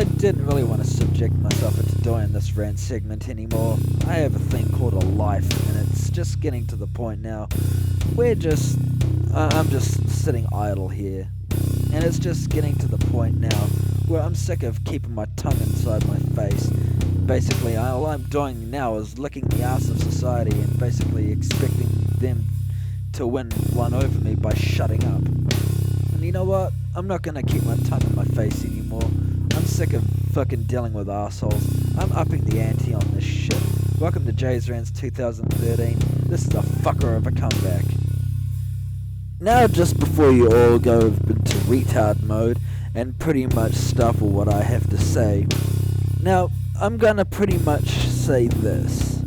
I didn't really want to subject myself into doing this rant segment anymore. I have a thing called a life, and it's just getting to the point now where I'm just sitting idle here. And it's just getting to the point now where I'm sick of keeping my tongue inside my face. Basically, all I'm doing now is licking the ass of society and basically expecting them to win one over me by shutting up. And you know what? I'm not gonna keep my tongue in my face anymore. I'm sick of fucking dealing with assholes. I'm upping the ante on this shit. Welcome to Jay's Rants 2013. This is a fucker of a comeback. Now, just before you all go into retard mode and pretty much stifle what I have to say, now, I'm gonna pretty much say this.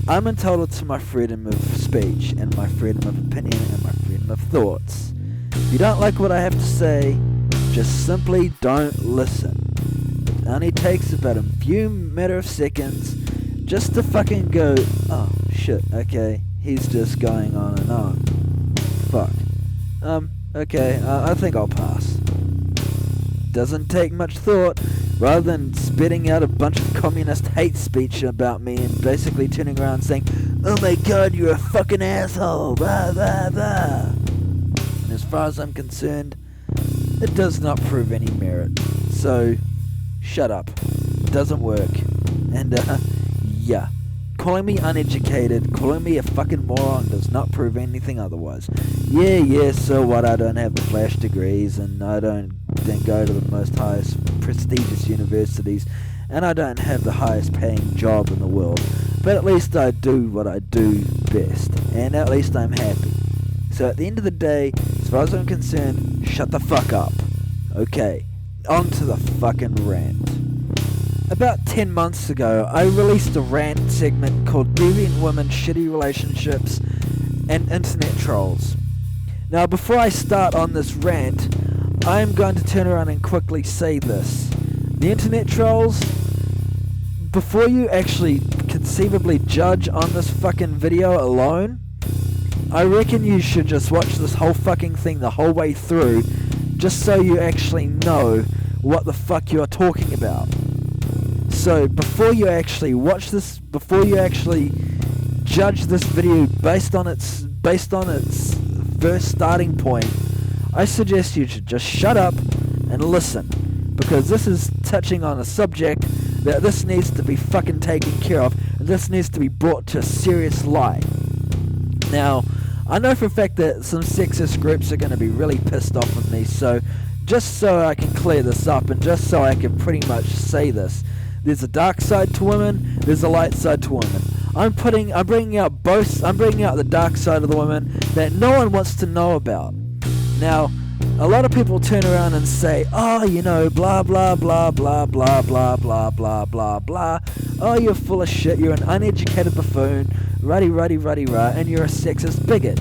I'm entitled to my freedom of speech and my freedom of opinion and my freedom of thoughts. If you don't like what I have to say, just simply don't listen. It only takes about a few matter of seconds just to fucking go, oh shit, okay, he's just going on and on. Fuck. Okay, I think I'll pass. Doesn't take much thought. Rather than spitting out a bunch of communist hate speech about me and basically turning around saying, oh my god, you're a fucking asshole, blah blah blah. And as far as I'm concerned, it does not prove any merit. So, shut up. It doesn't work. And, yeah. Calling me uneducated, calling me a fucking moron does not prove anything otherwise. Yeah, so what, I don't have the flash degrees, and I don't go to the most highest prestigious universities, and I don't have the highest paying job in the world, but at least I do what I do best, and at least I'm happy. So at the end of the day, as far as I'm concerned, shut the fuck up. Okay, on to the fucking rant. About 10 months ago, I released a rant segment called Deviant Women, Shitty Relationships, and Internet Trolls. Now, before I start on this rant, I am going to turn around and quickly say this. The Internet Trolls, before you actually conceivably judge on this fucking video alone, I reckon you should just watch this whole fucking thing the whole way through, just so you actually know what the fuck you are talking about. So before you actually watch this, before you actually judge this video based on its first starting point, I suggest you should just shut up and listen, because this is touching on a subject that this needs to be fucking taken care of, and this needs to be brought to a serious light. Now, I know for a fact that some sexist groups are going to be really pissed off with me, so just so I can clear this up and just so I can pretty much say this, there's a dark side to women, there's a light side to women. I'm bringing out the dark side of the women that no one wants to know about. Now, a lot of people turn around and say, oh, you know, blah blah blah blah blah blah blah blah blah blah. Oh, you're full of shit, you're an uneducated buffoon, ruddy, and you're a sexist bigot.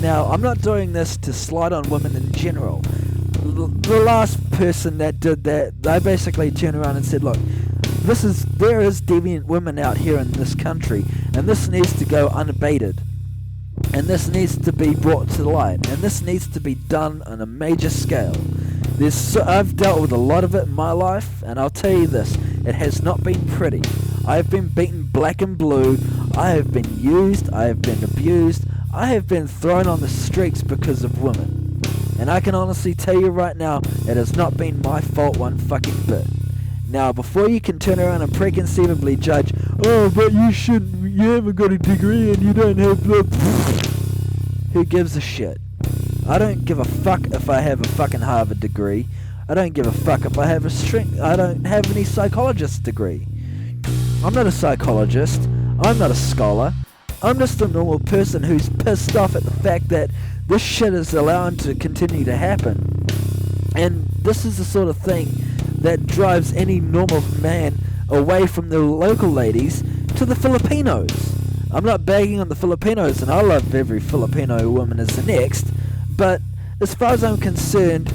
Now, I'm not doing this to slide on women in general. The last person that did that, I basically turned around and said, look, there is deviant women out here in this country, and this needs to go unabated. And this needs to be brought to light, and this needs to be done on a major scale. I've dealt with a lot of it in my life, and I'll tell you this, it has not been pretty. I have been beaten black and blue, I have been used, I have been abused, I have been thrown on the streets because of women. And I can honestly tell you right now, it has not been my fault one fucking bit. Now, before you can turn around and preconceivably judge, oh, but you haven't got a degree and you don't have the... Who gives a shit? I don't give a fuck if I have a fucking Harvard degree. I don't give a fuck if I have I don't have any psychologist's degree. I'm not a psychologist. I'm not a scholar. I'm just a normal person who's pissed off at the fact that this shit is allowed to continue to happen. And this is the sort of thing that drives any normal man away from the local ladies to the Filipinos. I'm not bagging on the Filipinos, and I love every Filipino woman as the next, but as far as I'm concerned,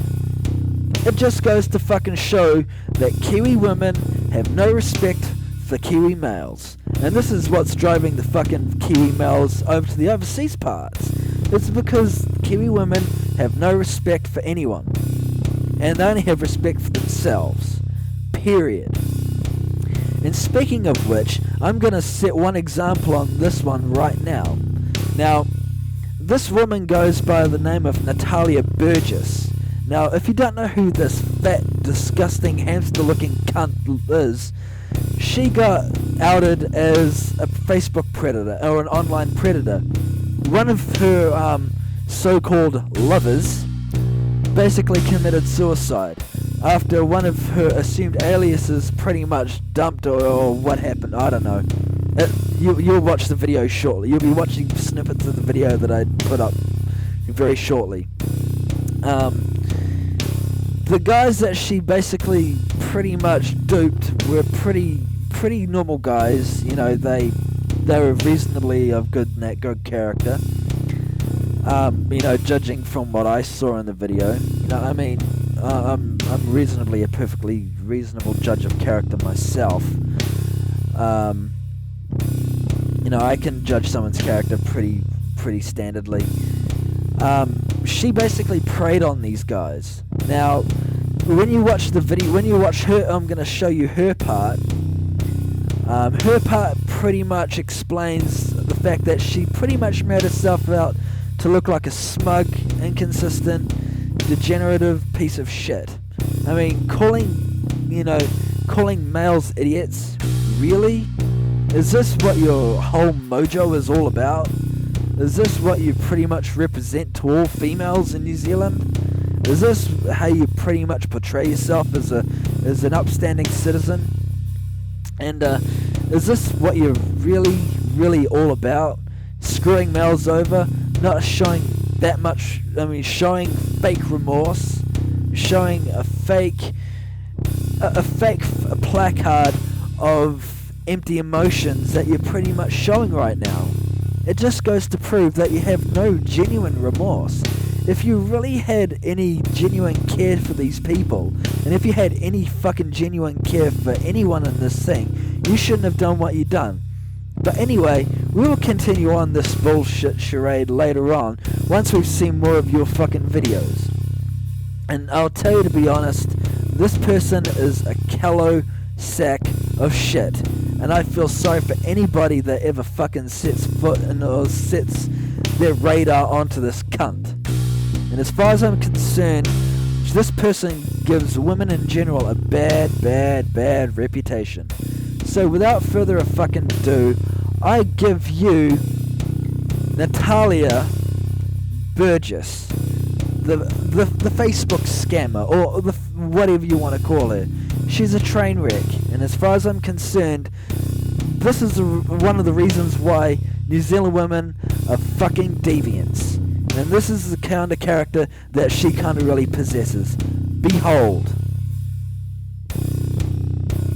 it just goes to fucking show that Kiwi women have no respect for Kiwi males. And this is what's driving the fucking Kiwi males over to the overseas parts. It's because Kiwi women have no respect for anyone. And they only have respect for themselves. period. And speaking of which, I'm going to set one example on this one right now. Now, this woman goes by the name of Natalia Burgess. Now, if you don't know who this fat, disgusting, hamster-looking cunt is, she got outed as a Facebook predator, or an online predator. One of her so-called lovers basically committed suicide after one of her assumed aliases pretty much dumped, or what happened, I don't know. You'll watch the video shortly. You'll be watching snippets of the video that I put up very shortly. The guys that she basically pretty much duped were pretty normal guys. You know, they were reasonably of good character. You know, judging from what I saw in the video. You know, I mean, I'm reasonably a perfectly reasonable judge of character myself. You know, I can judge someone's character pretty standardly. She basically preyed on these guys. Now, when you watch the video, when you watch her, I'm going to show you her part. Her part pretty much explains the fact that she pretty much made herself out to look like a smug, inconsistent, degenerative piece of shit. I mean, calling males idiots, really? Is this what your whole mojo is all about? Is this what you pretty much represent to all females in New Zealand? Is this how you pretty much portray yourself as an upstanding citizen? And is this what you're really all about? Screwing males over, not showing that much, I mean, showing fake remorse, showing a fake placard of empty emotions that you're pretty much showing right now. It just goes to prove that you have no genuine remorse. If you really had any genuine care for these people, and if you had any fucking genuine care for anyone in this thing, you shouldn't have done what you done. But anyway, we will continue on this bullshit charade later on, once we've seen more of your fucking videos. And I'll tell you, to be honest, this person is a callow sack of shit. And I feel sorry for anybody that ever fucking sets foot in or sets their radar onto this cunt. And as far as I'm concerned, this person gives women in general a bad reputation. So without further fucking ado, I give you Natalia Burgess, the Facebook scammer, or whatever you want to call her. She's a train wreck, and as far as I'm concerned, this is one of the reasons why New Zealand women are fucking deviants. And this is the kind of character that she kind of really possesses. Behold.